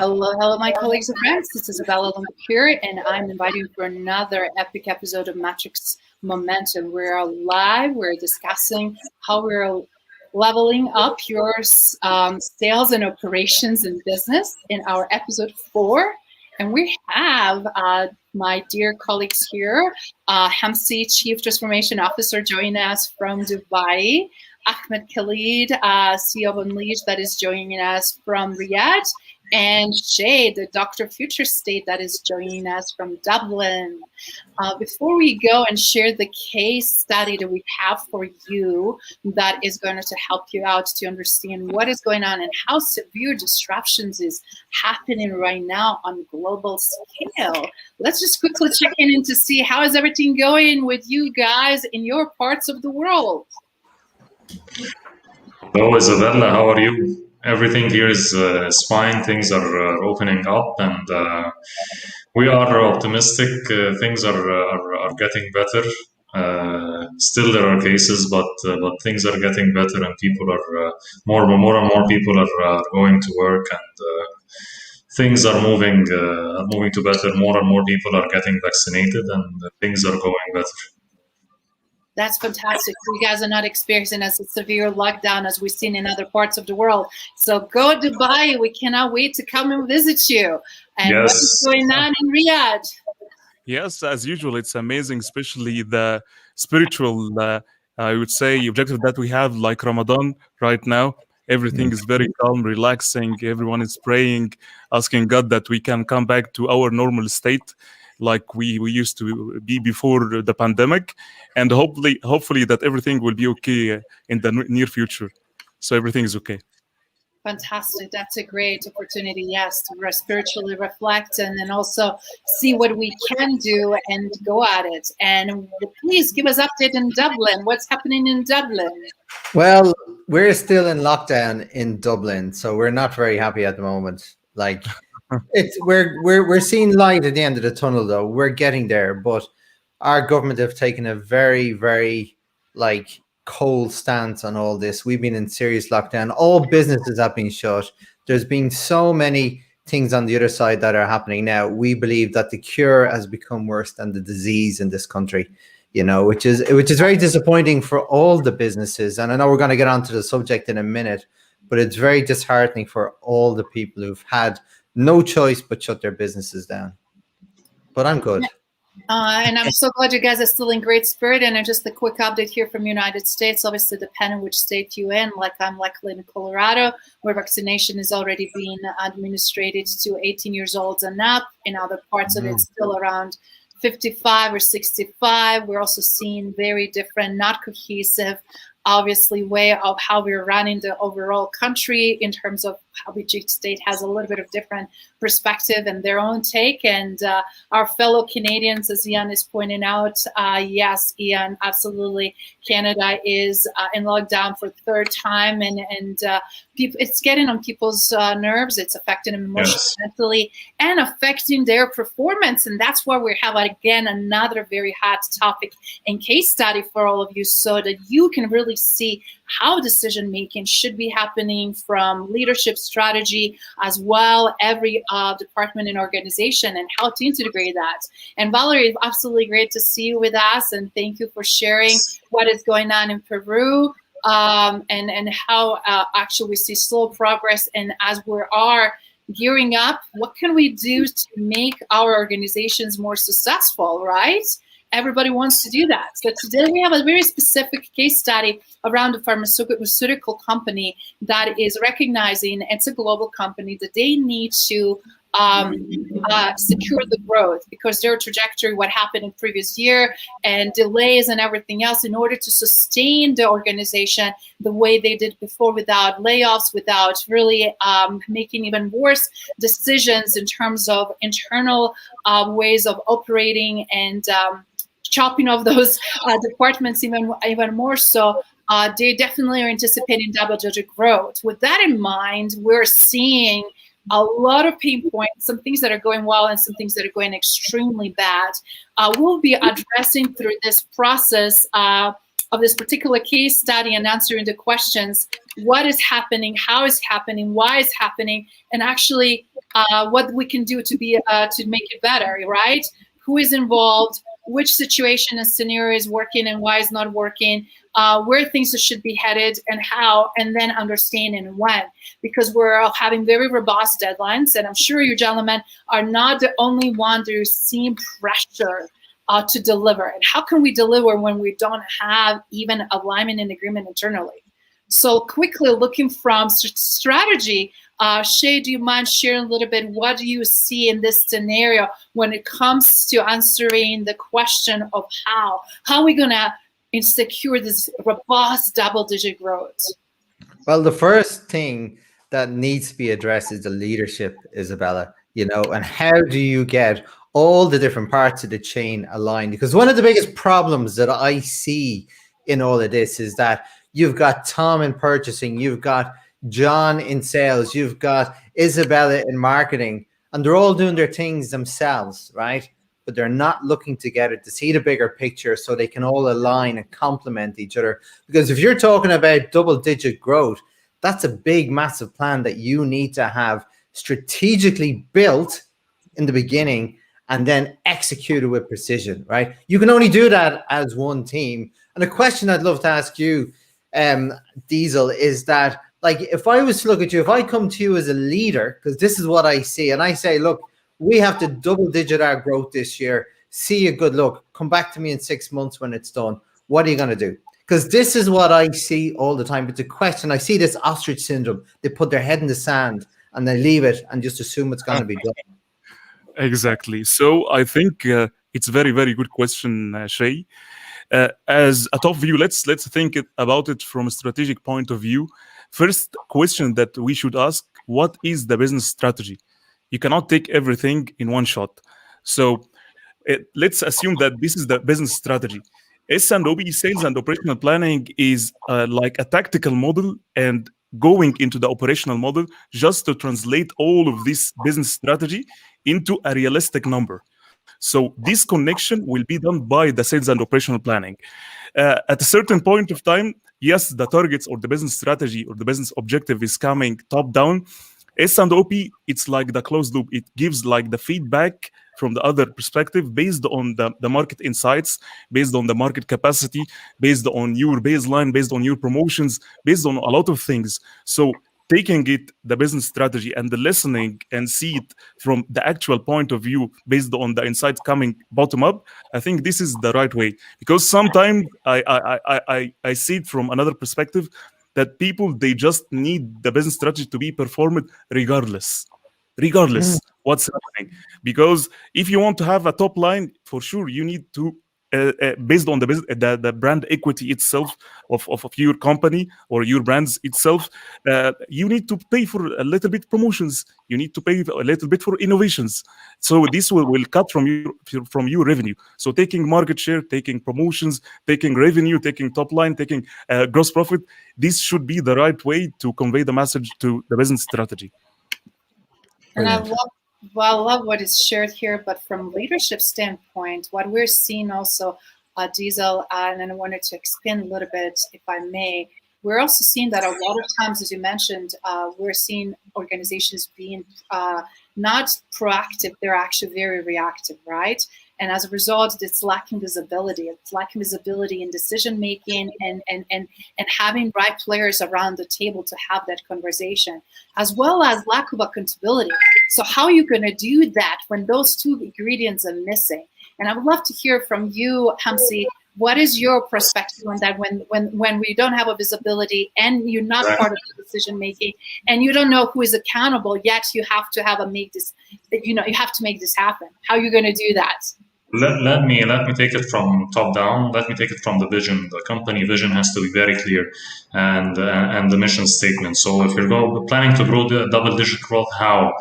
Hello, my colleagues and friends. This is Izabela here, and I'm inviting you for another epic episode of Matrix Momentum. We're live. We're discussing how we're leveling up your sales and operations in business in our episode 4. And we have my dear colleagues here, Hamamsy, Chief Transformation Officer, joining us from Dubai. Ahmed, Khaled, CEO of Lynch, that is joining us from Riyadh, and Shay, the Dr. Future State, that is joining us from Dublin. Before we go and share the case study that we have for you that is going to help you out to understand what is going on and how severe disruptions is happening right now on global scale, let's just quickly check in to see how is everything going with you guys in your parts of the world. Hello, Izabela. How are you? Everything here is fine. Things are opening up, and we are optimistic. Things are getting better. Still, there are cases, but things are getting better, and people are more and more people are going to work, and things are moving to better. More and more people are getting vaccinated, and things are going better. That's fantastic. You guys are not experiencing as a severe lockdown as we've seen in other parts of the world. So go to Dubai. We cannot wait to come and visit you. And Yes. What's going on in Riyadh? Yes, as usual, it's amazing, especially the spiritual, I would say, objective that we have, like Ramadan right now. Everything is very calm, relaxing. Everyone is praying, asking God that we can come back to our normal state like we used to be before the pandemic, and hopefully that everything will be okay in the near future. So everything is okay. Fantastic. That's a great opportunity, yes, to spiritually reflect and then also see what we can do and go at it. And please give us update in Dublin. What's happening in Dublin? Well, we're still in lockdown in Dublin, so we're not very happy at the moment. Like, we're seeing light at the end of the tunnel, though. We're getting there, but our government have taken a very, very cold stance on all this. We've been in serious lockdown. All businesses have been shut. There's been so many things on the other side that are happening now. We believe that the cure has become worse than the disease in this country, which is very disappointing for all the businesses. And I know we're going to get onto the subject in a minute, but it's very disheartening for all the people who've had no choice but shut their businesses down. But I'm good. And I'm so glad you guys are still in great spirit. And just a quick update here from United States, obviously depending which state you're in, like I'm likely in Colorado, where vaccination is already being administered to 18 years old and up. In other parts of it, still around 55 or 65. We're also seeing very different, not cohesive, obviously, way of how we're running the overall country in terms of how each state has a little bit of different perspective and their own take. And our fellow Canadians, as Ian is pointing out, yes, Ian, absolutely, Canada is in lockdown for the third time, and it's getting on people's nerves. It's affecting them emotionally, mentally, and affecting their performance. And that's why we have, again, another very hot topic and case study for all of you, so that you can really see how decision making should be happening from leadership strategy as well, every department and organization, and how to integrate that. And Valerie, it's absolutely great to see you with us, and thank you for sharing what is going on in Peru, and how actually we see slow progress. And as we are gearing up, what can we do to make our organizations more successful, right? Everybody wants to do that. So today we have a very specific case study around a pharmaceutical company that is recognizing, it's a global company, that they need to secure the growth because their trajectory, what happened in previous year and delays and everything else, in order to sustain the organization the way they did before, without layoffs, without really making even worse decisions in terms of internal ways of operating and chopping off those departments even more so. They definitely are anticipating double-digit growth. With that in mind, we're seeing a lot of pain points, some things that are going well and some things that are going extremely bad. We'll be addressing through this process of this particular case study and answering the questions: what is happening, how is happening, why is happening, and actually what we can do to be to make it better, right? Who is involved, which situation and scenario is working and why is not working, where things should be headed and how, and then understanding when, because we're all having very robust deadlines, and I'm sure you gentlemen are not the only one that are seeing pressure to deliver. And how can we deliver when we don't have even alignment and agreement internally? So quickly looking from strategy, Shay, do you mind sharing a little bit what do you see in this scenario when it comes to answering the question of how are we going to secure this robust double-digit growth? Well, the first thing that needs to be addressed is the leadership, Izabela, and how do you get all the different parts of the chain aligned? Because one of the biggest problems that I see in all of this is that you've got Tom in purchasing, you've got John in sales, you've got Izabela in marketing, and they're all doing their things themselves, right? But they're not looking together to see the bigger picture so they can all align and complement each other. Because if you're talking about double-digit growth, that's a big, massive plan that you need to have strategically built in the beginning and then executed with precision, right? You can only do that as one team. And a question I'd love to ask you, Diesel, is that, like, if I was to look at you, if I come to you as a leader, because this is what I see, and I say, look, we have to double-digit our growth this year. See a good look. Come back to me in 6 months when it's done. What are you going to do? Because this is what I see all the time. It's a question. I see this ostrich syndrome. They put their head in the sand and they leave it and just assume it's going to be done. Exactly. So I think it's a very, very good question, Shay. As a top view, let's think about it from a strategic point of view. First question that we should ask: what is the business strategy? You cannot take everything in one shot. So let's assume that this is the business strategy. S&OP, sales and operational planning, is like a tactical model, and going into the operational model just to translate all of this business strategy into a realistic number. So this connection will be done by the sales and operational planning. At a certain point of time, yes, the targets or the business strategy or the business objective is coming top down. S&OP, it's like the closed loop. It gives like the feedback from the other perspective based on the market insights, based on the market capacity, based on your baseline, based on your promotions, based on a lot of things. So taking it, the business strategy, and the listening and see it from the actual point of view based on the insights coming bottom up, I think this is the right way. Because sometimes I see it from another perspective, that people, they just need the business strategy to be performed regardless what's happening. Because if you want to have a top line, for sure, you need to, based on the brand equity itself of your company or your brands itself, you need to pay for a little bit promotions. You need to pay a little bit for innovations. So this will cut from your revenue. So taking market share, taking promotions, taking revenue, taking top line, taking gross profit, this should be the right way to convey the message to the business strategy. And I love what is shared here, but from leadership standpoint, what we're seeing also, Diesel, and I wanted to expand a little bit, if I may, we're also seeing that a lot of times, as you mentioned, we're seeing organizations being not proactive, they're actually very reactive, right? And as a result, it's lacking visibility. It's lacking visibility in decision-making and having right players around the table to have that conversation, as well as lack of accountability. So how are you going to do that when those two ingredients are missing? And I would love to hear from you, Hamamsy. What is your perspective on that when we don't have a visibility and you're not part of the decision-making and you don't know who is accountable, yet you have to you have to make this happen. How are you going to do that? Let me take it from top down. Let me take it from the vision. The company vision has to be very clear, and the mission statement. So if you're planning to grow the double-digit growth, how,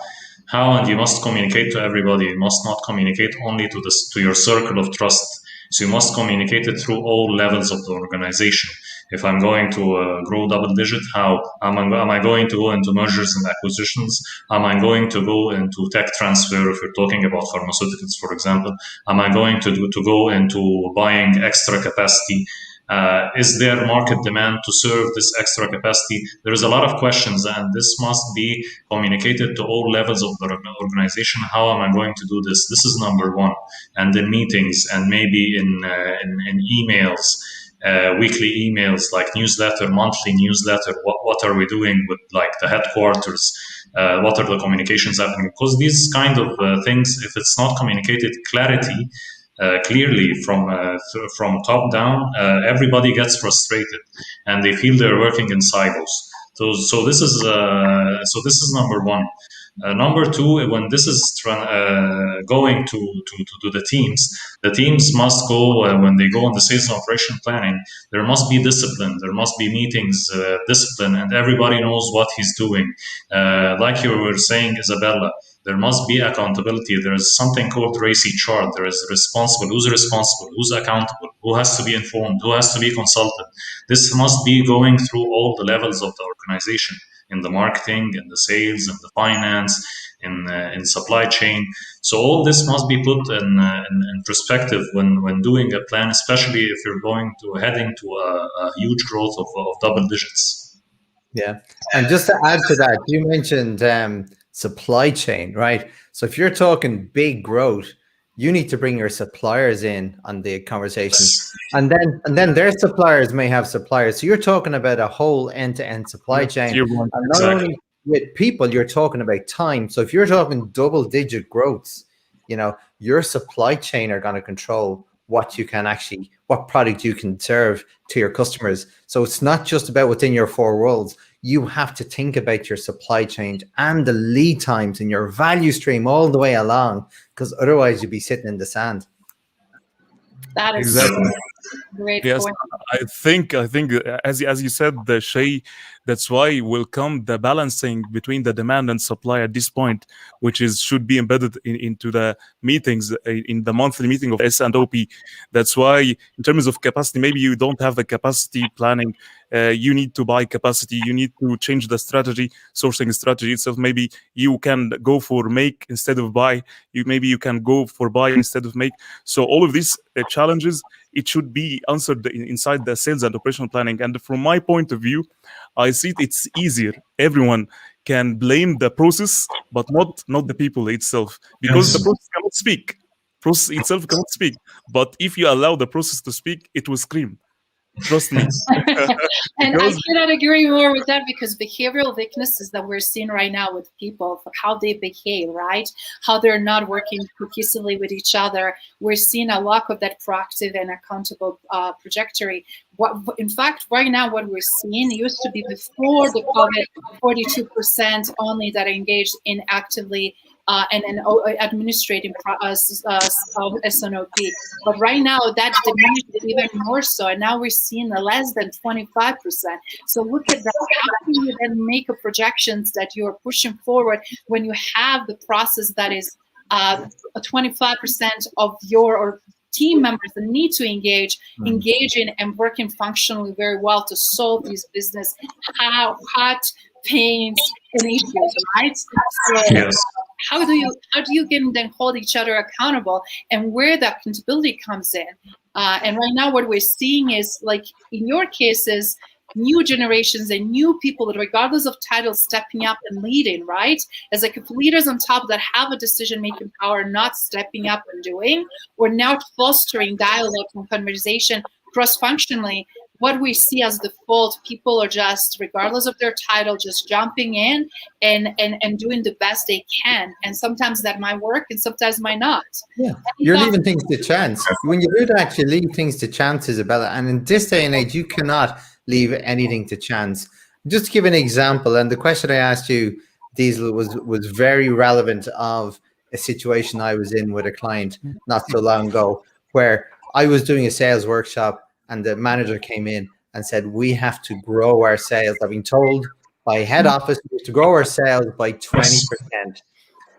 and you must communicate to everybody. You must not communicate only to your circle of trust. So you must communicate it through all levels of the organization. If I'm going to grow double-digit, how am I going to go into mergers and acquisitions? Am I going to go into tech transfer? If you're talking about pharmaceuticals, for example, am I going to go into buying extra capacity? Is there market demand to serve this extra capacity? There is a lot of questions, and this must be communicated to all levels of the organization. How am I going to do this? This is number one. And in meetings, and maybe in emails, weekly emails, like newsletter, monthly newsletter. What are we doing with like the headquarters? What are the communications happening? Because these kind of things, if it's not communicated clearly from top down, everybody gets frustrated and they feel they're working in silos. So this is number one. Number two, when this is going to the teams must go, when they go on the sales and operation planning, there must be discipline, there must be meetings, discipline, and everybody knows what he's doing. Like you were saying, Izabela, there must be accountability. There is something called RACI chart. There is responsible, who's accountable, who has to be informed, who has to be consulted. This must be going through all the levels of the organization, in the marketing, in the sales, in the finance, in supply chain. So all this must be put in perspective when doing a plan, especially if you're heading to a huge growth of double digits. Yeah, and just to add to that, you mentioned supply chain, right? So if you're talking big growth, you need to bring your suppliers in on the conversation, and then their suppliers may have suppliers. So you're talking about a whole end-to-end supply chain, and not only with people, you're talking about time. So if you're talking double-digit growths, you know, your supply chain are going to control what product you can serve to your customers. So it's not just about within your four walls. You have to think about your supply chain and the lead times and your value stream all the way along, because otherwise you'd be sitting in the sand. That is exactly great yes point. I think as you said, Shay, that's why will come the balancing between the demand and supply at this point, which should be embedded into the meetings, in the monthly meeting of S&OP. That's why in terms of capacity, maybe you don't have the capacity planning. You need to buy capacity. You need to change the sourcing strategy itself. Maybe you can go for make instead of buy. Maybe you can go for buy instead of make. So all of these challenges, it should be answered inside the sales and operational planning. And from my point of view, I see it's easier. Everyone can blame the process, but not the people itself, because the process cannot speak. Process itself cannot speak. But if you allow the process to speak, it will scream. Trust me. And I cannot agree more with that, because behavioral weaknesses that we're seeing right now with people, how they behave, right? How they're not working cohesively with each other. We're seeing a lack of that proactive and accountable trajectory. In fact, right now, what we're seeing used to be before the COVID, 42% only that are engaged in actively and administrating S&OP. But right now, that's diminished even more so. And now we're seeing less than 25%. So look at that. How can you then make a projections that you're pushing forward when you have the process that is 25% of your team members that need to engaging and working functionally very well to solve these business hot pains and issues, right? So yes. How do you get then hold each other accountable, and where that accountability comes in? And right now, what we're seeing is, like in your cases, new generations and new people that, regardless of title, stepping up and leading, right? As like if leaders on top that have a decision-making power not stepping up and doing, we're now fostering dialogue and conversation cross-functionally. What we see as default, people are just, regardless of their title, just jumping in and doing the best they can. And sometimes that might work and sometimes might not. Yeah, you're leaving things to chance. When you do that, you leave things to chance, Izabela. And in this day and age, you cannot leave anything to chance. Just to give an example, and the question I asked you, Diesel, was very relevant of a situation I was in with a client not so long ago, where I was doing a sales workshop and the manager came in and said, we have to grow our sales. I've been told by head office to grow our sales by 20%.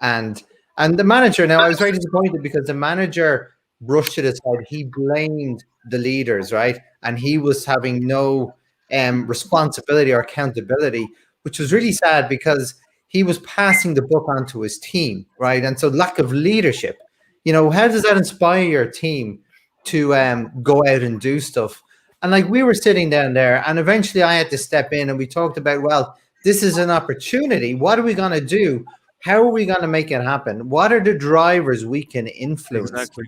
And the manager, now I was very disappointed because the manager brushed it aside. He blamed the leaders, right? And he was having no responsibility or accountability, which was really sad because he was passing the buck on to his team, right? And so lack of leadership, how does that inspire your team to go out and do stuff? And like we were sitting down there, and eventually I had to step in, and we talked about, well, this is an opportunity. What are we going to do? How are we going to make it happen? What are the drivers we can influence? Exactly.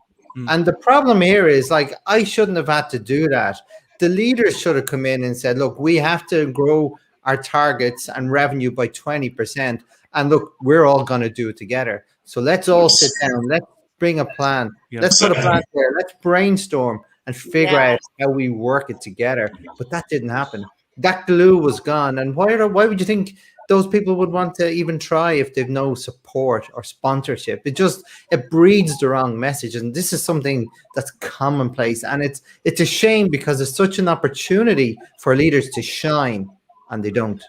And the problem here is, like, I shouldn't have had to do that. The leaders should have come in and said, look, we have to grow our targets and revenue by 20%. And look, we're all going to do it together. So let's all sit down. Let's bring a plan. Yeah. Let's put a plan there. Let's brainstorm and figure out how we work it together. But that didn't happen. That glue was gone. And why would you think those people would want to even try if they've no support or sponsorship? It breeds the wrong message. And this is something that's commonplace. And it's a shame, because it's such an opportunity for leaders to shine, and they don't.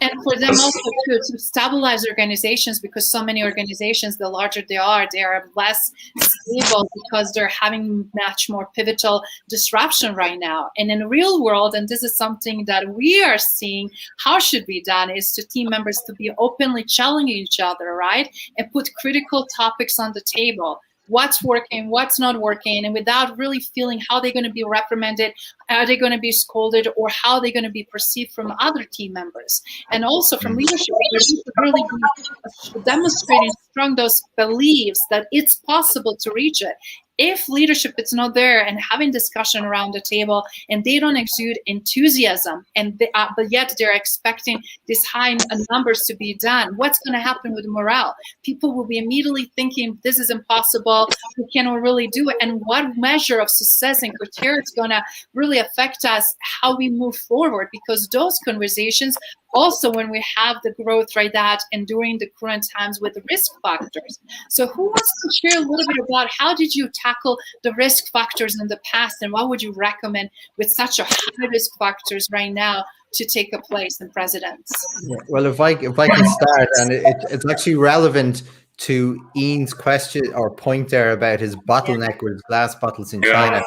And for them also to stabilize organizations, because so many organizations, the larger they are less stable because they're having much more pivotal disruption right now. And in the real world, and this is something that we are seeing, how should be done is to team members to be openly challenging each other, right? And put critical topics on the table. What's working, what's not working, and without really feeling how they're going to be reprimanded, are they going to be scolded, or how they're going to be perceived from other team members. And also from leadership, really be demonstrating strong those beliefs that it's possible to reach it. If leadership is not there and having discussion around the table, and they don't exude enthusiasm, and but yet they're expecting these high numbers to be done, what's going to happen with morale? People will be immediately thinking, this is impossible, we cannot really do it. And what measure of success and criteria is going to really affect us, how we move forward? Because those conversations, also when we have the growth like that and during the current times with the risk factors. So who wants to share a little bit about how did you tackle the risk factors in the past, and what would you recommend with such a high risk factors right now to take a place in presidents? Yeah. Well, if I can start, and it's actually relevant to Ian's question or point there about his bottleneck with glass bottles in China.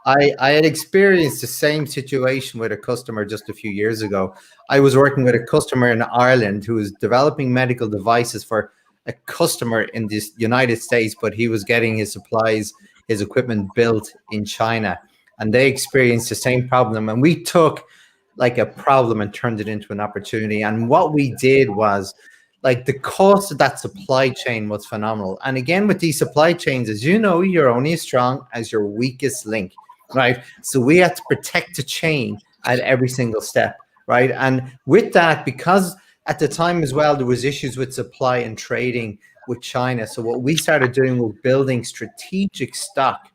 I had experienced the same situation with a customer just a few years ago. I was working with a customer in Ireland who was developing medical devices for a customer in the United States, but he was getting his supplies, his equipment built in China, and they experienced the same problem. And we took like a problem and turned it into an opportunity. And what we did was, like, the cost of that supply chain was phenomenal. And again, with these supply chains, as you know, you're only as strong as your weakest link. Right. So we had to protect the chain at every single step. Right. And with that, because at the time as well, there was issues with supply and trading with China. So what we started doing was building strategic stock.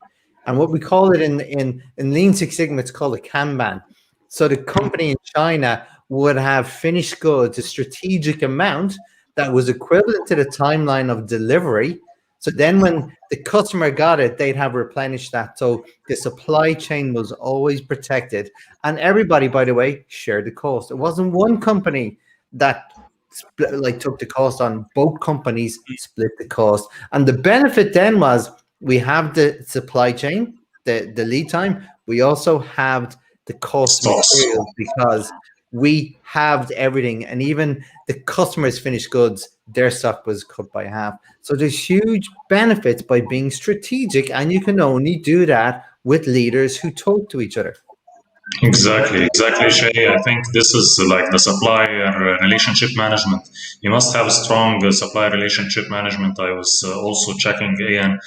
And what we call it in Lean Six Sigma, it's called a Kanban. So the company in China would have finished goods, a strategic amount that was equivalent to the timeline of delivery. So then when the customer got it, they'd have replenished that. So the supply chain was always protected. And everybody, by the way, shared the cost. It wasn't one company that took the cost on. Both companies split the cost. And the benefit then was, we have the supply chain, the lead time. We also have the cost of materials, because we halved everything, and even the customers' finished goods, their stock was cut by half. So there's huge benefits by being strategic, and you can only do that with leaders who talk to each other. Exactly, Shay. I think this is like the supplier relationship management. You must have a strong supplier relationship management. I was also checking Ian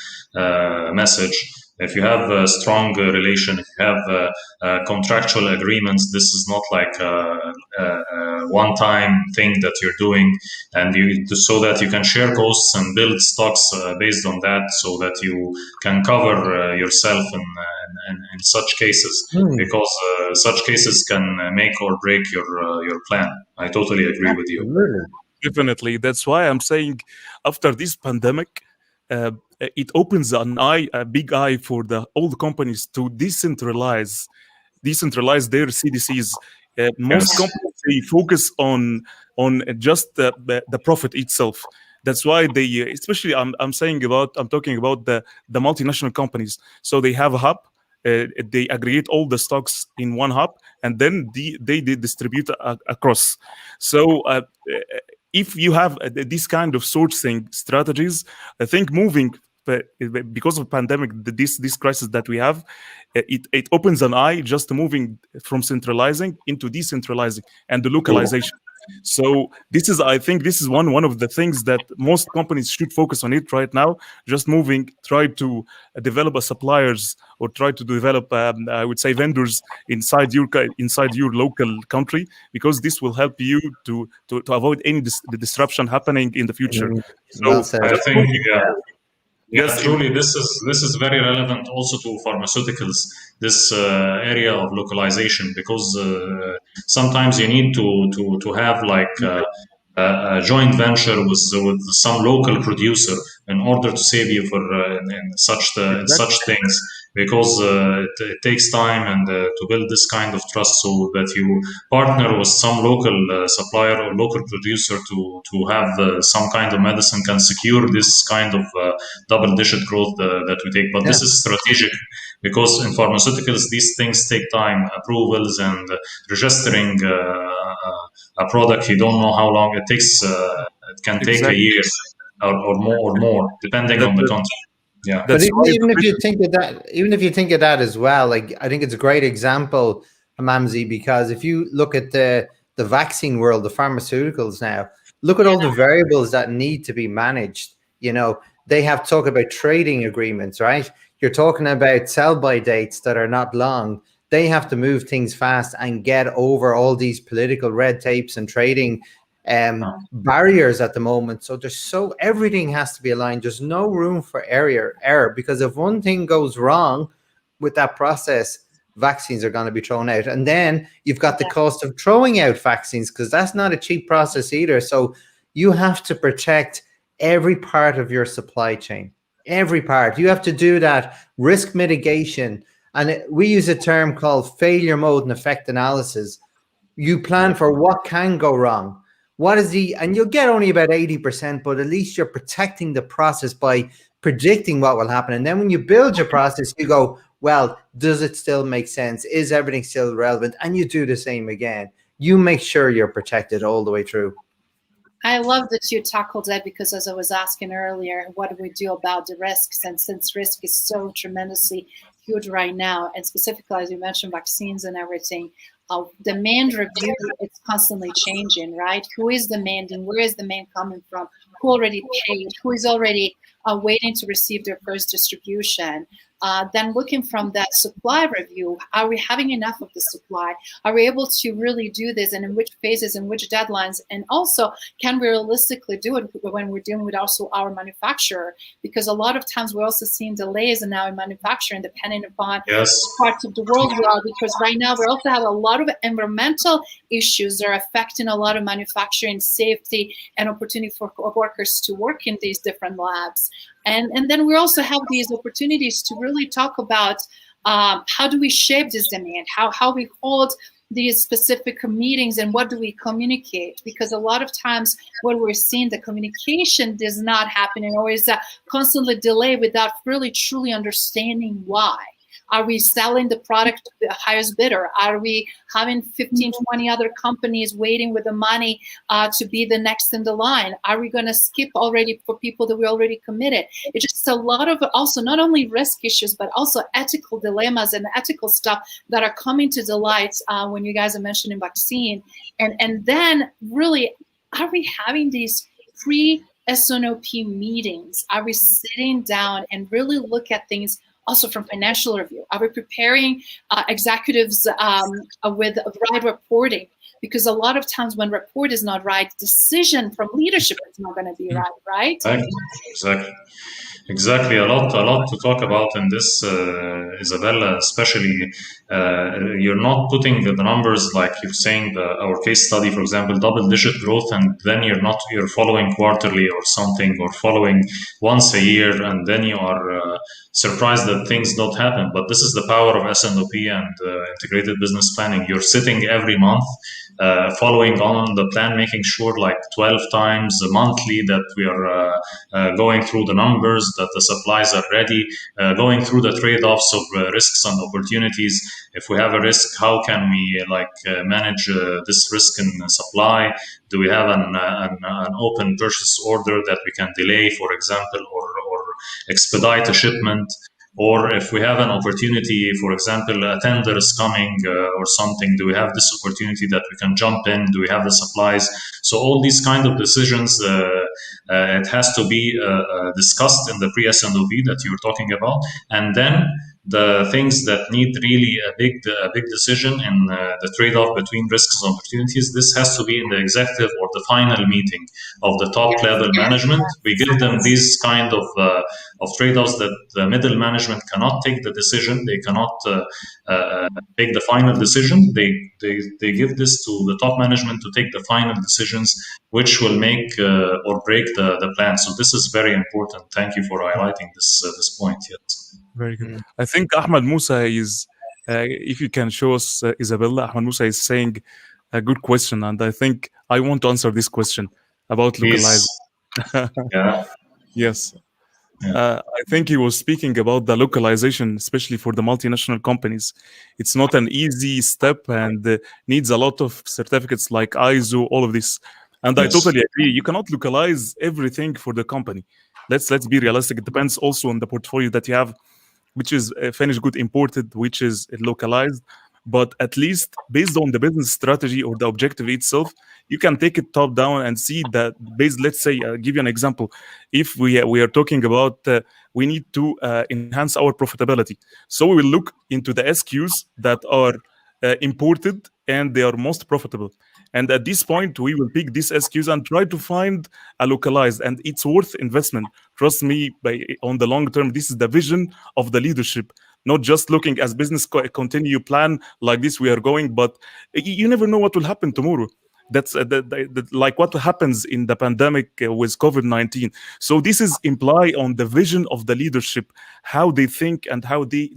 message. If you have a strong relation, if you have contractual agreements, this is not like a one-time thing that you're doing, and so that you can share costs and build stocks based on that, so that you can cover yourself in such cases, because such cases can make or break your plan. I totally agree with you. Definitely. That's why I'm saying, after this pandemic, it opens a big eye for all the companies to decentralize their CDCs. Most companies, they focus on just the profit itself. That's why they, especially I'm talking about the multinational companies. So they have a hub. They aggregate all the stocks in one hub, and then they distribute across. So if you have this kind of sourcing strategies, I think moving because of pandemic, this crisis that we have, it opens an eye just moving from centralizing into decentralizing and the localization. So I think this is one of the things that most companies should focus on it right now. Just try to develop a suppliers or try to develop, I would say, vendors inside your local country, because this will help you to avoid any the disruption happening in the future. Well said. I think, yeah, Yes, truly, this is very relevant also to pharmaceuticals. This area of localization, because sometimes you need to have like a joint venture with some local producer in order to save you for in such things, because it takes time and to build this kind of trust, so that you partner with some local supplier or local producer to have some kind of medicine can secure this kind of double-digit growth that we take. But this is strategic, because in pharmaceuticals these things take time, approvals and registering a product. You don't know how long it takes. It can take a year or more, depending on the country. Yeah, but even if you think of that as well, like, I think it's a great example, Hamamsy, because if you look at the vaccine world, the pharmaceuticals now, look at all the variables that need to be managed. You know, they have talk about trading agreements, right? You're talking about sell-by dates that are not long. They have to move things fast and get over all these political red tapes and trading barriers at the moment. So everything has to be aligned. There's no room for error, because if one thing goes wrong with that process, vaccines are going to be thrown out. And then you've got the cost of throwing out vaccines, because that's not a cheap process either. So you have to protect every part of your supply chain, every part. You have to do that risk mitigation. And we use a term called failure mode and effect analysis. You plan for what can go wrong. And you'll get only about 80%, but at least you're protecting the process by predicting what will happen. And then when you build your process, you go, well, does it still make sense? Is everything still relevant? And you do the same again. You make sure you're protected all the way through. I love that you tackled that, because as I was asking earlier, what do we do about the risks? And since risk is so tremendously huge right now, and specifically, as you mentioned, vaccines and everything, demand review, it's constantly changing, right? Who is demanding? Where is demand coming from? Who already paid? Who is already waiting to receive their first distribution? Then looking from that supply review, are we having enough of the supply? Are we able to really do this, and in which phases and which deadlines? And also, can we realistically do it when we're dealing with also our manufacturer? Because a lot of times we're also seeing delays now in manufacturing, depending upon what parts of the world we are. Because right now we also have a lot of environmental issues that are affecting a lot of manufacturing safety and opportunity for workers to work in these different labs. And then we also have these opportunities to really talk about how do we shape this demand, how we hold these specific meetings, and what do we communicate? Because a lot of times what we're seeing, the communication does not happen, and always constantly delay without really truly understanding why. Are we selling the product to the highest bidder? Are we having 15, 20 other companies waiting with the money to be the next in the line? Are we going to skip already for people that we already committed? It's just a lot of also not only risk issues, but also ethical dilemmas and ethical stuff that are coming to the light when you guys are mentioning vaccine. And then really, are we having these pre-S&OP meetings? Are we sitting down and really look at things also from financial review? Are we preparing executives with right reporting? Because a lot of times when report is not right, decision from leadership is not going to be right? Exactly. A lot to talk about in this, Izabela, especially you're not putting the numbers like you're saying, our case study, for example, double-digit growth, and then you're following quarterly or something, or following once a year, and then you are surprised that things don't happen. But this is the power of S&OP and integrated business planning. You're sitting every month, following on the plan, making sure like 12 times monthly that we are going through the numbers, that the supplies are ready, going through the trade-offs of risks and opportunities. If we have a risk, how can we manage this risk in supply? Do we have an open purchase order that we can delay, for example, or expedite a shipment, or if we have an opportunity, for example, a tender is coming or something, do we have this opportunity that we can jump in? Do we have the supplies? So all these kind of decisions, it has to be discussed in the pre-S&OP that you were talking about. And then the things that need really a big decision in the trade-off between risks and opportunities, this has to be in the executive or the final meeting of the top level management. We give them these kind of trade-offs that the middle management cannot take the decision. They cannot take the final decision. They give this to the top management to take the final decisions, which will make or break the plan. So this is very important. Thank you for highlighting this point. Yes. Very good. I think Ahmed Musa is, if you can show us Izabela, Ahmed Musa is saying a good question, and I think I want to answer this question about localizing. Yeah. Yes. I think he was speaking about the localization, especially for the multinational companies. It's not an easy step and needs a lot of certificates like ISO, all of this. And I totally agree. You cannot localize everything for the company. Let's be realistic. It depends also on the portfolio that you have, which is finished good imported, which is localized. But at least based on the business strategy or the objective itself, you can take it top down and see that based, let's say, give you an example. If we are talking about, we need to enhance our profitability. So we will look into the SKUs that are imported and they are most profitable. And at this point, we will pick these SKUs and try to find a localized, and it's worth investment. Trust me, on the long term, this is the vision of the leadership. Not just looking as business continue plan like this we are going, but you never know what will happen tomorrow. That's like what happens in the pandemic with COVID-19. So this is imply on the vision of the leadership, how they think and how they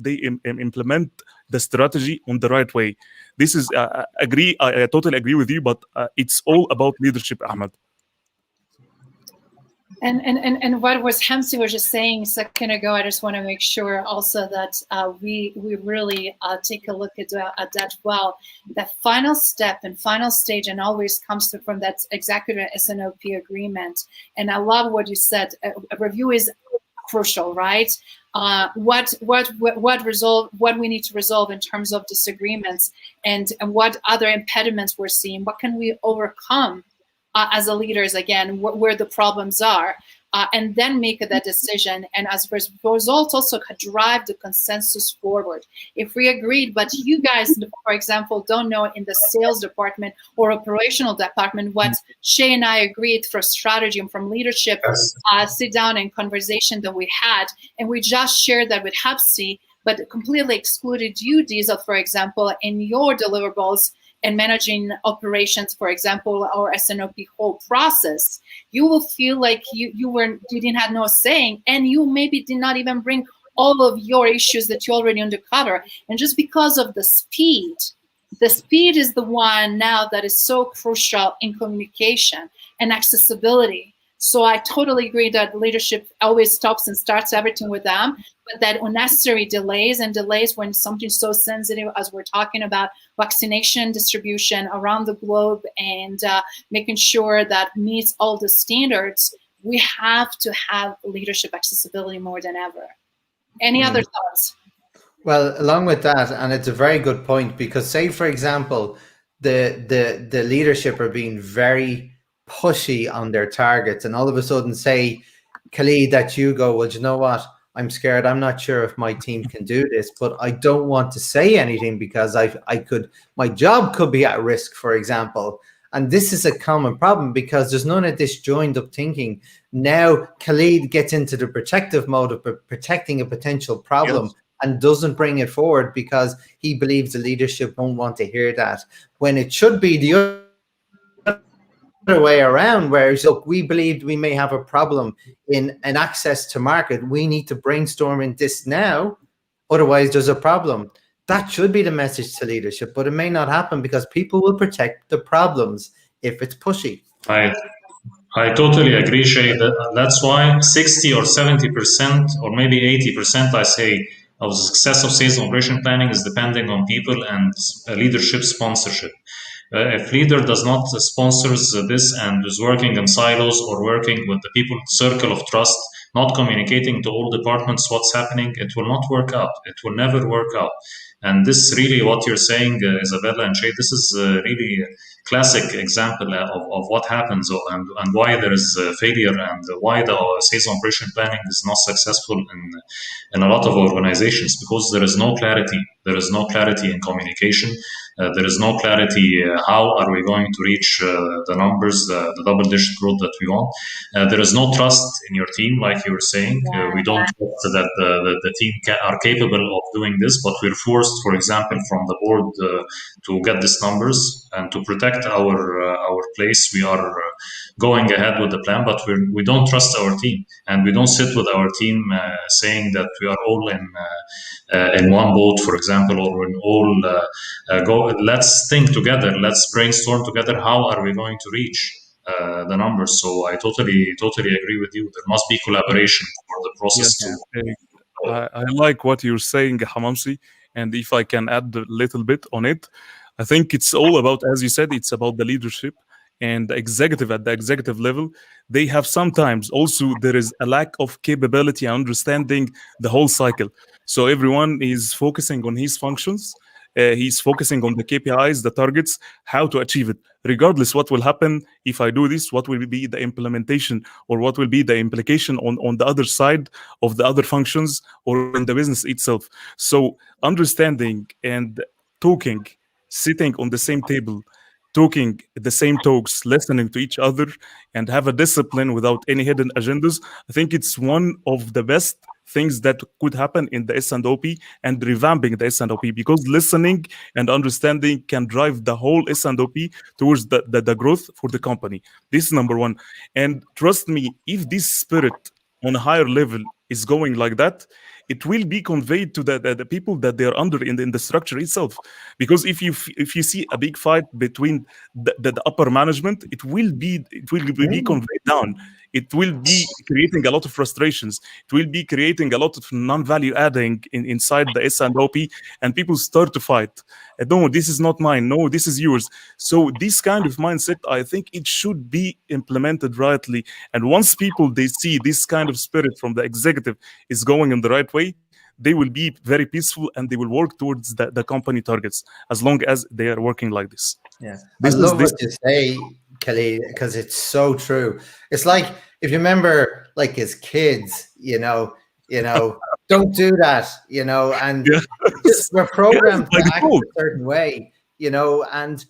implement the strategy on the right way. This is I totally agree with you, but it's all about leadership, Ahmed. And what Hamamsy was just saying a second ago, I just want to make sure also that we really take a look at that well. The final step and final stage and always comes from that executive S&OP agreement. And I love what you said. A review is crucial, right? What we need to resolve in terms of disagreements and what other impediments we're seeing. What can we overcome as a leaders, again, where the problems are, and then make that decision. And as a result, also drive the consensus forward. If we agreed, but you guys, for example, don't know in the sales department or operational department what Shay and I agreed for strategy and from leadership, sit down and conversation that we had, and we just shared that with Hamamsy, but completely excluded you, Diesel, for example, in your deliverables and managing operations, for example, our S&OP whole process, you will feel like you didn't have no saying, and you maybe did not even bring all of your issues that you already undercover. And just because of the speed is the one now that is so crucial in communication and accessibility. So I totally agree that leadership always stops and starts everything with them, but that unnecessary delays when something's so sensitive as we're talking about vaccination distribution around the globe and making sure that meets all the standards, we have to have leadership accessibility more than ever. Any other thoughts? Well, along with that, and it's a very good point, because say, for example, the leadership are being very pushy on their targets, and all of a sudden say, Khaled, that you go, well, you know what, I'm scared, I'm not sure if my team can do this, but I don't want to say anything because my job could be at risk, for example. And this is a common problem because there's none of this joined up thinking. Now Khaled gets into the protective mode of protecting a potential problem, yes, and doesn't bring it forward because he believes the leadership won't want to hear that, when it should be the other way around, where look, we believed we may have a problem in an access to market, we need to brainstorm in this now, otherwise there's a problem. That should be the message to leadership, but it may not happen because people will protect the problems if it's pushy. I totally agree, Shay. That's why 60 or 70% or maybe 80%, I say, of the success of sales and operation planning is depending on people and leadership sponsorship. If leader does not sponsor this and is working in silos or working with the people circle of trust not communicating to all departments what's happening, it will not work out. It will never work out. And this really what you're saying, Izabela and Shay, this is really a classic example of what happens and why there is failure and why the sales operation planning is not successful in a lot of organizations, because there is no clarity. There is no clarity in communication. There is no clarity how are we going to reach the numbers, the double-digit growth that we want. There is no trust in your team, like you were saying. We don't trust that the team are capable of doing this, but we're forced, for example, from the board to get these numbers and to protect our place. We are going ahead with the plan, but we don't trust our team, and we don't sit with our team saying that we are all in one boat, for example, or in all go. Let's think together. Let's brainstorm together. How are we going to reach the numbers? So I totally agree with you. There must be collaboration for the process I like what you're saying, Hamamsy, and if I can add a little bit on it, I think it's all about, as you said, it's about the leadership and the executive at the executive level. They have sometimes also there is a lack of capability and understanding the whole cycle. So everyone is focusing on his functions. He's focusing on the KPIs, the targets, how to achieve it. Regardless what will happen if I do this, what will be the implementation or what will be the implication on the other side of the other functions or in the business itself. So understanding and talking, sitting on the same table, talking the same talks, listening to each other, and have a discipline without any hidden agendas, I think it's one of the best things that could happen in the S&OP and revamping the S&OP, because listening and understanding can drive the whole S&OP towards the growth for the company. This is number one. And trust me, if this spirit on a higher level is going like that, it will be conveyed to the people that they are under in the structure itself. Because if you see a big fight between the upper management, it will be conveyed down. It will be creating a lot of frustrations. It will be creating a lot of non-value adding inside the S&OP, and people start to fight. No, this is not mine. No, this is yours. So this kind of mindset, I think it should be implemented rightly. And once people, they see this kind of spirit from the executive is going in the right way, they will be very peaceful and they will work towards the company targets as long as they are working like this. Yeah, I love what you say, Khaled, because it's so true. It's like, if you remember, like as kids, don't do that, and we're programmed to act a certain way, and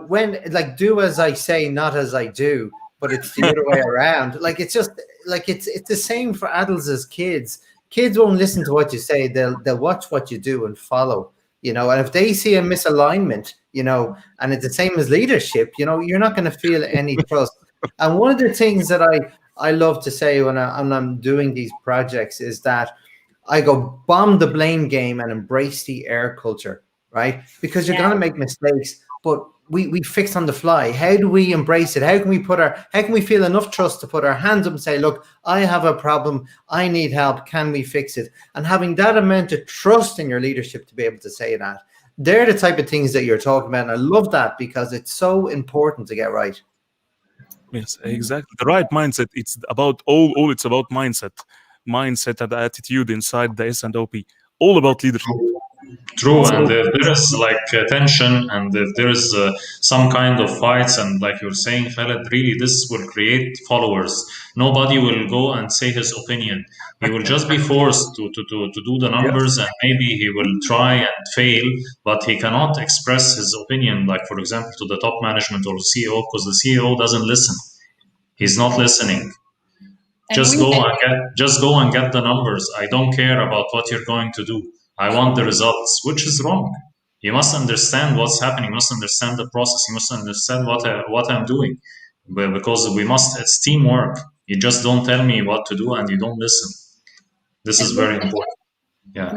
when like do as I say, not as I do, but it's the other way around. Like it's just like it's the same for adults as kids. Kids won't listen to what you say; they'll watch what you do and follow. And if they see a misalignment, and it's the same as leadership, you're not going to feel any trust. And one of the things that I love to say when I'm doing these projects is that I go bomb the blame game and embrace the air culture, right? Because you're going to make mistakes, but we fix on the fly. How do we embrace it? How can we feel enough trust to put our hands up and say, look, I have a problem. I need help. Can we fix it? And having that amount of trust in your leadership to be able to say that, they're the type of things that you're talking about. And I love that because it's so important to get right. Yes, exactly. The right mindset. It's about all it's about mindset and attitude inside the S&OP. All about leadership. True, and if there is like tension, and if there is some kind of fights, and like you're saying, Khaled, really this will create followers. Nobody will go and say his opinion. He will just be forced to do the numbers, and maybe he will try and fail, but he cannot express his opinion, like for example to the top management or CEO, because the CEO doesn't listen. He's not listening. Just go and get the numbers. I don't care about what you're going to do. I want the results, which is wrong. You must understand what's happening. You must understand the process. You must understand what I'm doing, because it's teamwork. You just don't tell me what to do and you don't listen. This is very important. Yeah.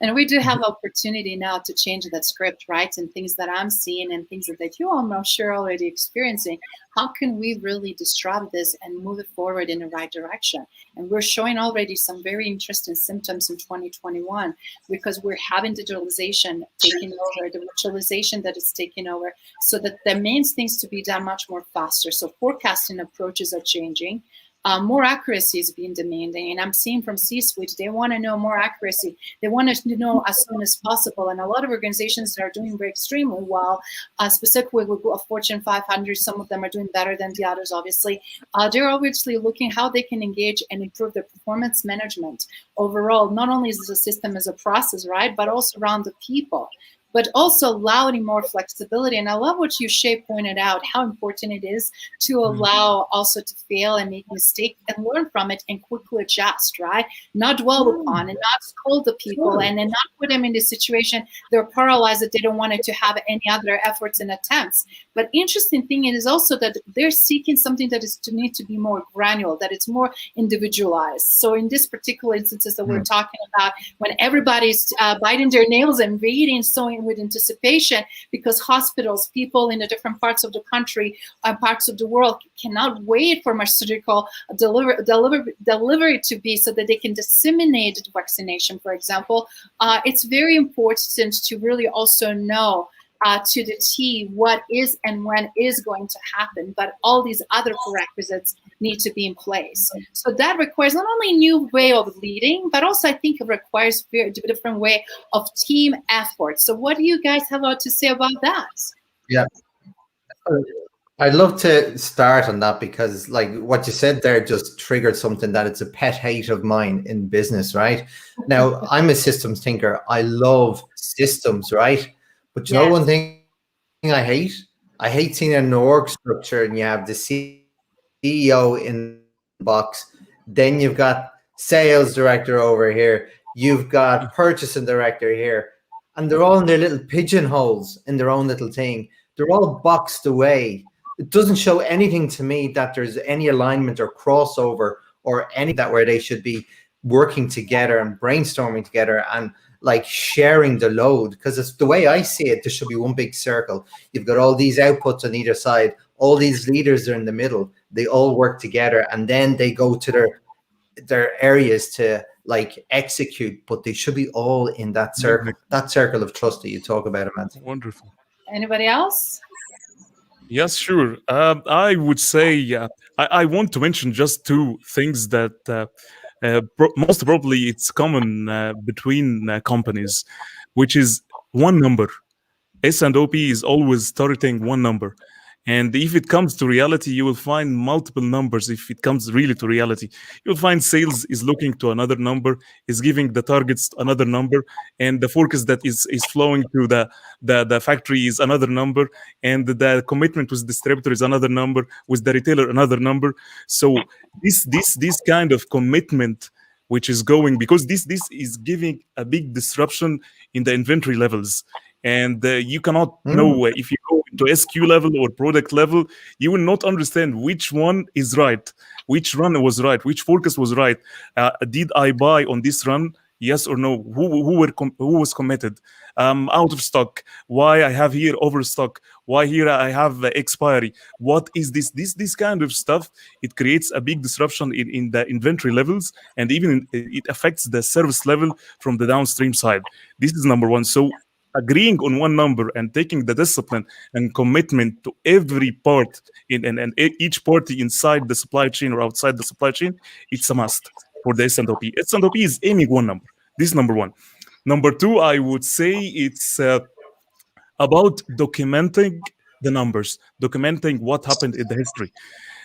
And we do have opportunity now to change that script, right? And things that I'm seeing and things that you all, I'm sure, already experiencing. How can we really disrupt this and move it forward in the right direction? And we're showing already some very interesting symptoms in 2021 because we're having digitalization taking over, the virtualization that is taking over, so that the main things to be done much more faster. So forecasting approaches are changing. more accuracy is being demanded. And I'm seeing from C-suite, they want to know more accuracy. They want to know as soon as possible. And a lot of organizations that are doing extremely well, specifically with Fortune 500, some of them are doing better than the others, obviously. They're obviously looking how they can engage and improve their performance management overall. Not only is the system as a process, right, but also around the people, but also allowing more flexibility. And I love what you, Shay, pointed out, how important it is to allow also to fail and make mistakes and learn from it and quickly adjust, right? Not dwell upon and not scold the people and then not put them in the situation they're paralyzed that they don't want it to have any other efforts and attempts. But interesting thing is also that they're seeking something that is to need to be more granular, that it's more individualized. So in this particular instances that we're talking about, when everybody's biting their nails and waiting, so with anticipation, because hospitals, people in the different parts of the country, parts of the world cannot wait for surgical delivery to be so that they can disseminate the vaccination, for example. It's very important to really also know to the T what is and when is going to happen, but all these other prerequisites need to be in place. So that requires not only a new way of leading, but also I think it requires a very different way of team effort. So what do you guys have to say about that? Yeah. I'd love to start on that because like what you said there just triggered something that it's a pet hate of mine in business, right? Now, I'm a systems thinker. I love systems, right? But you know one thing I hate? I hate seeing an org structure and you have the CEO in the box, then you've got sales director over here, you've got purchasing director here, and they're all in their little pigeonholes in their own little thing. They're all boxed away. It doesn't show anything to me that there's any alignment or crossover or any that where they should be working together and brainstorming together and like sharing the load, because it's the way I see it. There should be one big circle. You've got all these outputs on either side. All these leaders are in the middle. They all work together, and then they go to their areas to like execute. But they should be all in that circle, that circle of trust that you talk about, Ahmed. Wonderful. Anybody else? Yes, sure. I would say I want to mention just two things that. Most probably it's common between companies, which is one number. S&OP is always targeting one number. And if it comes to reality, you will find multiple numbers. If it comes really to reality, you'll find sales is looking to another number, is giving the targets another number, and the forecast that is flowing to the factory is another number, and the commitment with distributor is another number, with the retailer another number. So this kind of commitment which is going, because this is giving a big disruption in the inventory levels. And you cannot know if you go to SQ level or product level, you will not understand which one is right, which run was right, which forecast was right. Did I buy on this run? Yes or no? Who was committed? Out of stock? Why I have here overstock? Why here I have expiry? What is this? This kind of stuff, it creates a big disruption in the inventory levels, and even it affects the service level from the downstream side. This is number one. So agreeing on one number and taking the discipline and commitment to every part and each party inside the supply chain or outside the supply chain, it's a must for the S&OP. S&OP is aiming one number. This is number one. Number two, I would say it's about documenting the numbers, documenting what happened in the history.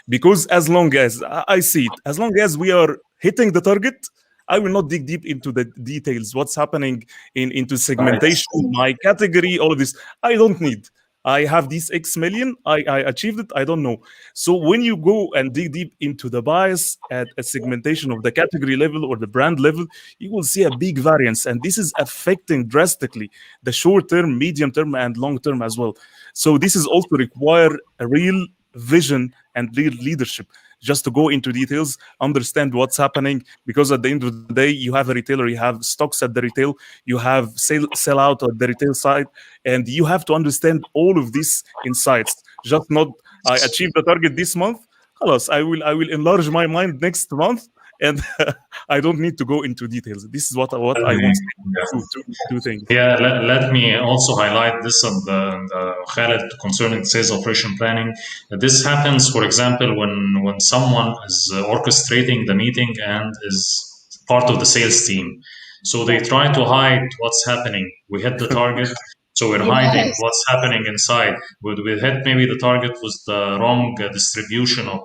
Because as long as I see it, as long as we are hitting the target, I will not dig deep into the details, what's happening into segmentation, my category, all of this. I don't need. I have these X million, I achieved it, I don't know. So when you go and dig deep into the bias at a segmentation of the category level or the brand level, you will see a big variance. And this is affecting drastically the short term, medium term, and long term as well. So this is also require a real vision and real leadership, just to go into details, understand what's happening, because at the end of the day, you have a retailer, you have stocks at the retail, you have sell out at the retail side, and you have to understand all of these insights. Just not, I achieved the target this month, halas, I will enlarge my mind next month, and I don't need to go into details. This is what I want to do things. Yeah, let me also highlight this on the Khaled concerning sales operation planning. This happens, for example, when someone is orchestrating the meeting and is part of the sales team. So they try to hide what's happening. We hit the target, so we're hiding what's happening inside. We hit maybe the target was the wrong distribution of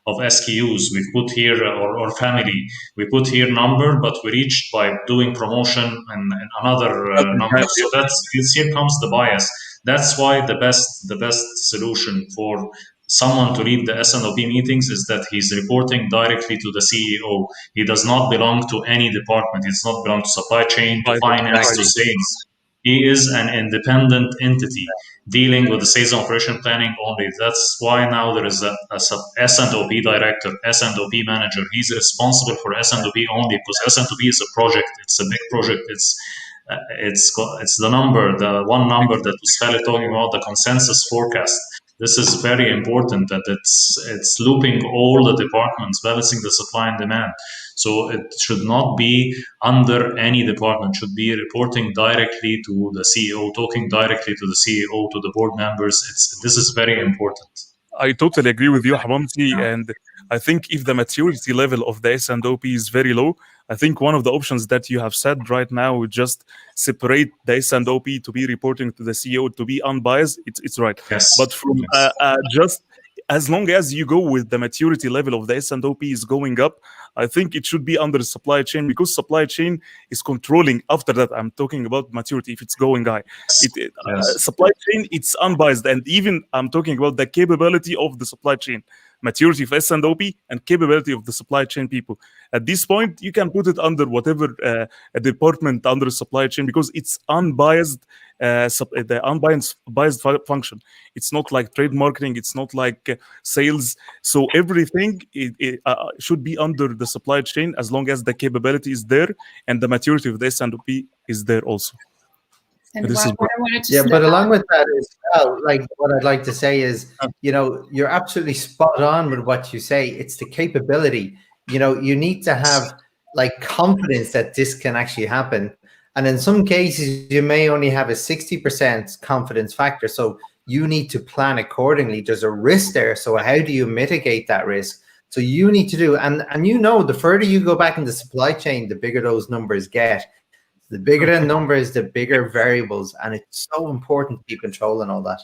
SKUs. We put here or family. We put here number, but we reached by doing promotion and another number. So here comes the bias. That's why the best solution for someone to lead the S&OP meetings is that he's reporting directly to the CEO. He does not belong to any department. He does not belong to supply chain, to finance, to sales. He is an independent entity dealing with the sales and operation planning only. That's why now there is a S&OP director, S&OP manager. He's responsible for S&OP only because S&OP is a project. It's a big project. It's the number, the one number that was Khaled talking about, the consensus forecast. This is very important that it's looping all the departments, balancing the supply and demand. So it should not be under any department, should be reporting directly to the CEO, talking directly to the CEO, to the board members. This is very important. I totally agree with you, Hamamsy, and I think if the maturity level of the S&OP is very low, I think one of the options that you have said right now would just separate the S&OP to be reporting to the CEO, to be unbiased. It's right. Yes. But from just as long as you go with the maturity level of the S&OP is going up, I think it should be under the supply chain, because supply chain is controlling. After that, I'm talking about maturity. If it's going high, supply chain, it's unbiased, and even I'm talking about the capability of the supply chain, maturity of S&OP and capability of the supply chain people. At this point, you can put it under whatever a department under supply chain, because it's unbiased. The unbiased function. It's not like trade marketing. It's not like sales. So everything should be under the supply chain as long as the capability is there and the maturity of the S&OP is there also. And what I wanted to but along with that as well, like what I'd like to say is, you're absolutely spot on with what you say. It's the capability. You need to have like confidence that this can actually happen. And in some cases, you may only have a 60% confidence factor. So you need to plan accordingly. There's a risk there. So how do you mitigate that risk? So you need to do, and the further you go back in the supply chain, the bigger those numbers get. The bigger the numbers, the bigger variables. And it's so important to keep controlling all that.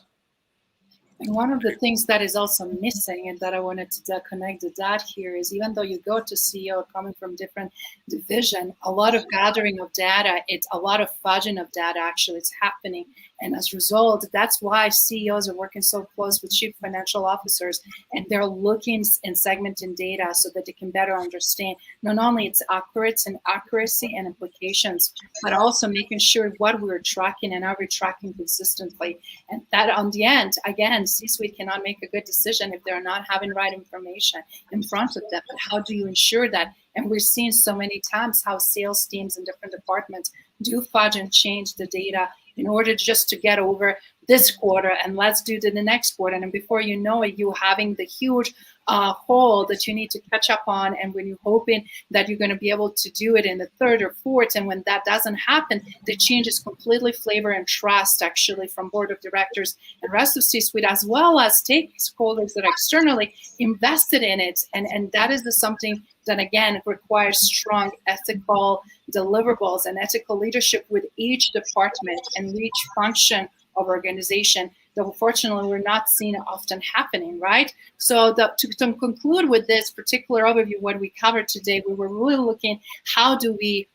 And one of the things that is also missing, and that I wanted to connect the dot here, is even though you go to CEO coming from different division, a lot of gathering of data, it's a lot of fudging of data actually is happening. And as a result, that's why CEOs are working so close with chief financial officers, and they're looking and segmenting data so that they can better understand not only its accuracy and implications, but also making sure what we're tracking and are we tracking consistently. And that on the end, again, C-suite cannot make a good decision if they're not having right information in front of them. But how do you ensure that? And we're seeing so many times how sales teams in different departments do fudge and change the data in order just to get over this quarter and let's do the next quarter. And before you know it, you're having the huge hole that you need to catch up on. And when you're hoping that you're going to be able to do it in the third or fourth, and when that doesn't happen, the change is completely flavor and trust actually from board of directors and rest of C-suite, as well as stakeholders that are externally invested in it. And that is something that, again, requires strong ethical deliverables and ethical leadership with each department and each function of organization that unfortunately we're not seeing often happening, right? So to conclude with this particular overview, what we covered today, we were really looking, how do we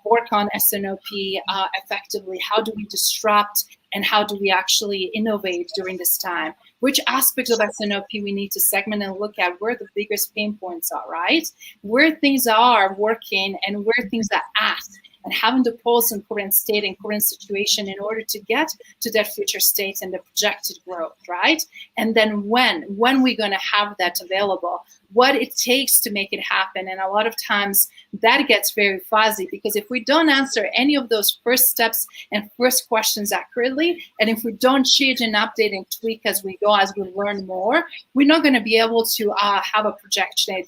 work on S&OP effectively? How do we disrupt, and how do we actually innovate during this time? Which aspects of S&OP we need to segment and look at where the biggest pain points are, right? Where things are working and where things are at, and having the pulse in current state and current situation in order to get to that future state and the projected growth, right? And then when we're going to have that available, what it takes to make it happen. And a lot of times that gets very fuzzy, because if we don't answer any of those first steps and first questions accurately, and if we don't change and update and tweak as we go, as we learn more, we're not going to be able to have a projection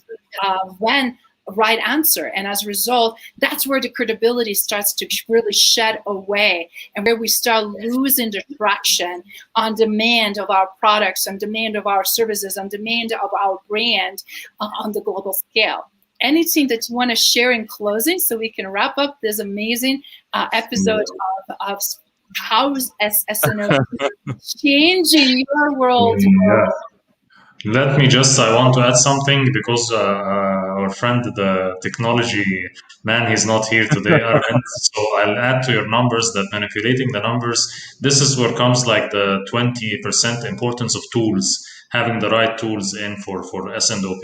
when right answer. And as a result, that's where the credibility starts to really shed away, and where we start losing the traction on demand of our products, on demand of our services, on demand of our brand on the global scale. Anything that you want to share in closing so we can wrap up this amazing episode of how S&OP changing your world? Yeah. Let me just, I want to add something because our friend, the technology man, he's not here today, Ahmed. So I'll add to your numbers that manipulating the numbers, this is where comes like the 20% importance of tools, having the right tools in for S&OP,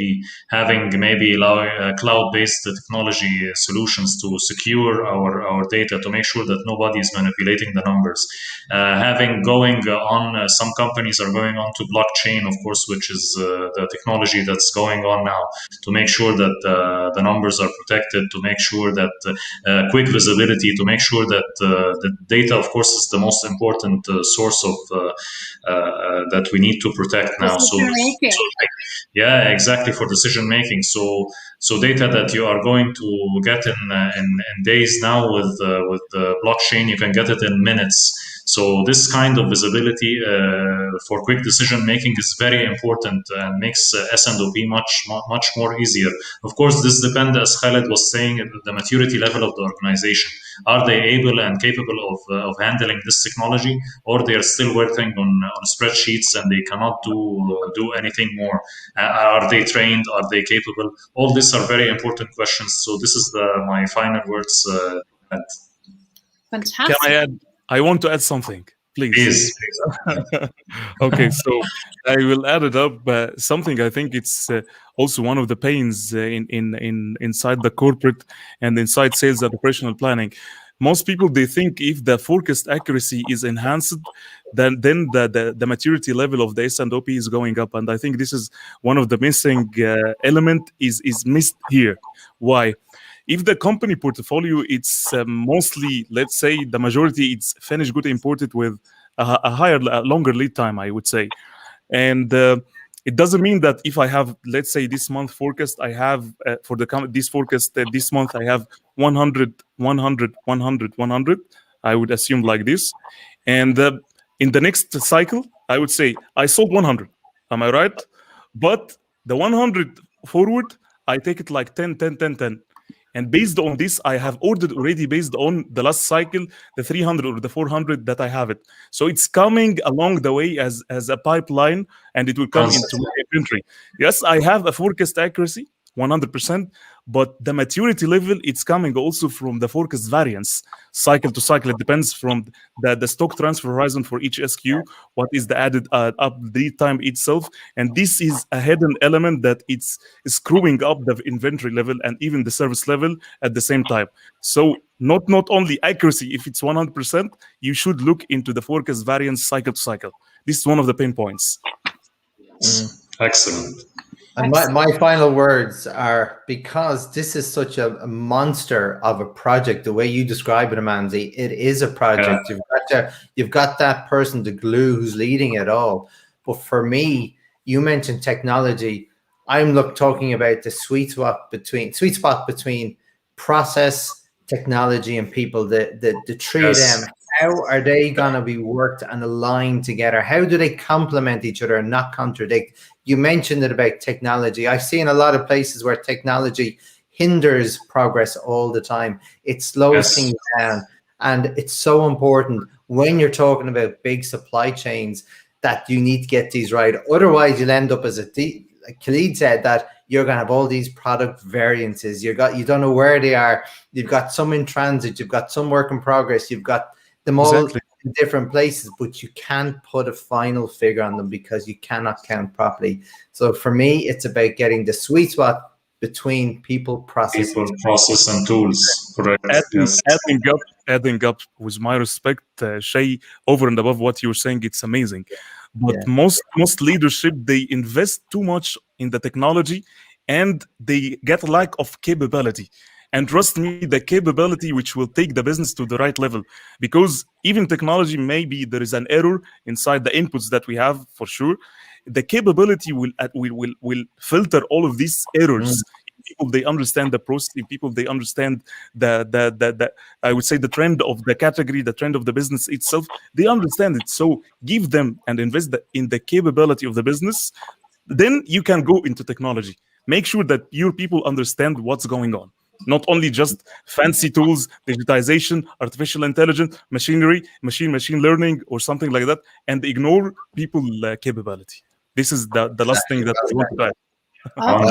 having maybe cloud-based technology solutions to secure our data, to make sure that nobody is manipulating the numbers. Having going on, some companies are going on to blockchain, of course, which is the technology that's going on now, to make sure that the numbers are protected, to make sure that quick visibility, to make sure that the data, of course, is the most important source of that we need to protect now. Yeah, exactly, for decision making. So data that you are going to get in days now with the blockchain, you can get it in minutes. So this kind of visibility for quick decision making is very important and makes S&OP much more easier. Of course, this depends, as Khaled was saying, the maturity level of the organization. Are they able and capable of handling this technology, or they are still working on spreadsheets and they cannot do anything more? Are they trained? Are they capable? All these are very important questions. So this is my final words. Fantastic. Can I add? I want to add something, please. Please. Okay, so I will add it up. Something I think it's also one of the pains inside the corporate and inside sales and operational planning. Most people, they think if the forecast accuracy is enhanced, then the maturity level of the S&OP is going up. And I think this is one of the missing element is missed here. Why? If the company portfolio, it's mostly, let's say, the majority, it's finished good imported with a longer lead time, I would say. And it doesn't mean that if I have, let's say, this month forecast, I have for this forecast this month, I have 100, 100, 100, 100. I would assume like this. And in the next cycle, I would say I sold 100. Am I right? But the 100 forward, I take it like 10, 10, 10, 10. And based on this, I have ordered already based on the last cycle, the 300 or the 400 that I have it. So it's coming along the way as a pipeline, and it will come into my inventory. Yes, I have a forecast accuracy, 100%, but the maturity level, it's coming also from the forecast variance, cycle to cycle. It depends from the stock transfer horizon for each SQ, what is the added up lead time itself. And this is a hidden element that it's screwing up the inventory level and even the service level at the same time. So not only accuracy, if it's 100%, you should look into the forecast variance cycle to cycle. This is one of the pain points. Excellent. And my final words are, because this is such a monster of a project, the way you describe it, Hamamsy, it is a project. Yeah. You've got that person, the glue, who's leading it all. But for me, you mentioned technology. I'm talking about the sweet spot between process, technology, and people. The three of them. How are they going to be worked and aligned together? How do they complement each other and not contradict? You mentioned it about technology. I've seen a lot of places where technology hinders progress all the time. It slows things down. And it's so important when you're talking about big supply chains that you need to get these right. Otherwise, you'll end up, as like Khaled said, that you're going to have all these product variances. You don't know where they are. You've got some in transit. You've got some work in progress. You've got them all in different places, but you can't put a final figure on them because you cannot count properly. So for me, it's about getting the sweet spot between people, process, and tools. Correct. Adding up with my respect, Shay, over and above what you're saying, it's amazing. But most leadership, they invest too much in the technology and they get a lack of capability. And trust me, the capability which will take the business to the right level, because even technology, maybe there is an error inside the inputs that we have for sure. The capability will filter all of these errors people they understand the process, people they understand the I would say the trend of the category, the trend of the business itself. They understand it. So give them and invest in the capability of the business. Then you can go into technology. Make sure that your people understand what's going on. Not only just fancy tools, digitization, artificial intelligence, machinery, machine learning, or something like that, and ignore people capability. This is the last thing that I want to add.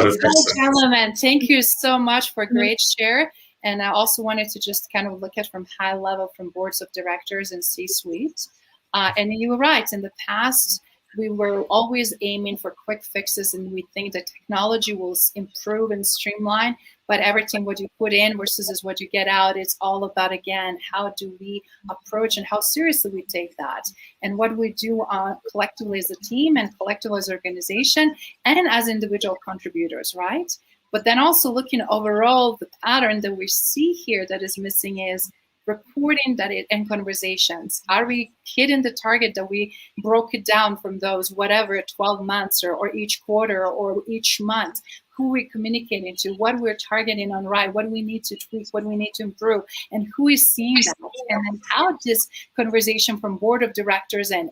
Okay, gentlemen, thank you so much for a great share. And I also wanted to just kind of look at from high level, from boards of directors and C-suite. And you were right. In the past, we were always aiming for quick fixes, and we think that technology will improve and streamline, but everything what you put in versus is what you get out, it's all about, again, how do we approach and how seriously we take that, and what we do collectively as a team and collectively as an organization and as individual contributors, right? But then also looking overall, the pattern that we see here that is missing is reporting that and conversations. Are we hitting the target that we broke it down from those, whatever, 12 months or each quarter or each month? Who we're communicating to, what we're targeting on right, what we need to tweak, what we need to improve, and who is seeing that, and then how this conversation from board of directors and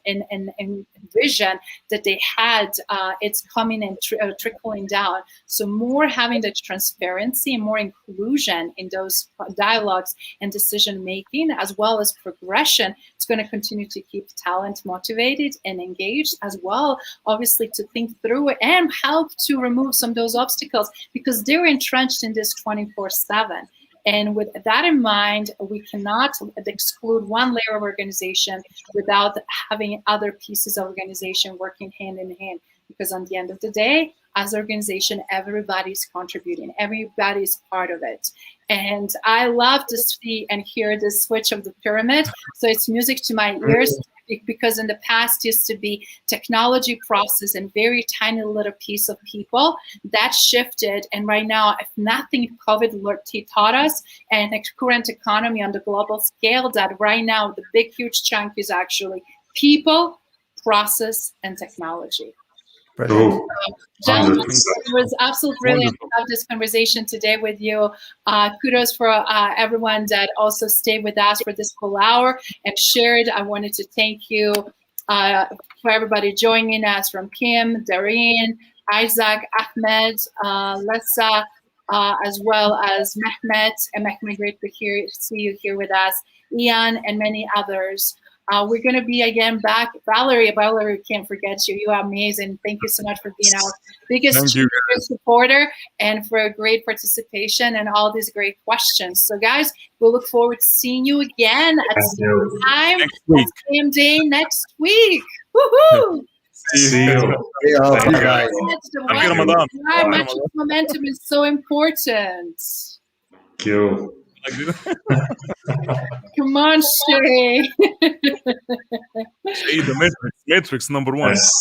vision that they had, it's coming and trickling down. So more having the transparency and more inclusion in those dialogues and decision making, as well as progression, it's going to continue to keep talent motivated and engaged, as well, obviously, to think through it and help to remove some of those obstacles, because they're entrenched in this 24/7. And with that in mind, we cannot exclude one layer of organization without having other pieces of organization working hand in hand. Because on the end of the day, as an organization, everybody's contributing, everybody's part of it. And I love to see and hear the switch of the pyramid. So it's music to my ears, because in the past used to be technology, process, and very tiny little piece of people. That shifted, and right now, if nothing, COVID taught us, and the current economy on the global scale, that right now the big, huge chunk is actually people, process, and technology. Gentlemen, it was absolutely brilliant to have this conversation today with you. Kudos for everyone that also stayed with us for this full hour and shared. I wanted to thank you for everybody joining us, from Kim, Dareen, Isaac, Ahmed, Lessa, as well as Mehmet. And Mehmet, great to see you here with us, Ian, and many others. We're going to be again back. Valerie, we can't forget you. You are amazing. Thank you so much for being our biggest supporter and for a great participation and all these great questions. So guys, we'll look forward to seeing you again at the same time, same day next week. Woohoo! See you. Guys. Momentum is so important. Thank you. Come on, Shay. Shay, the matrix number one. Yes.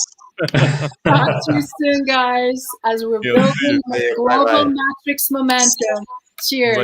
Talk to you soon, guys, as we're building global matrix momentum. Cheers.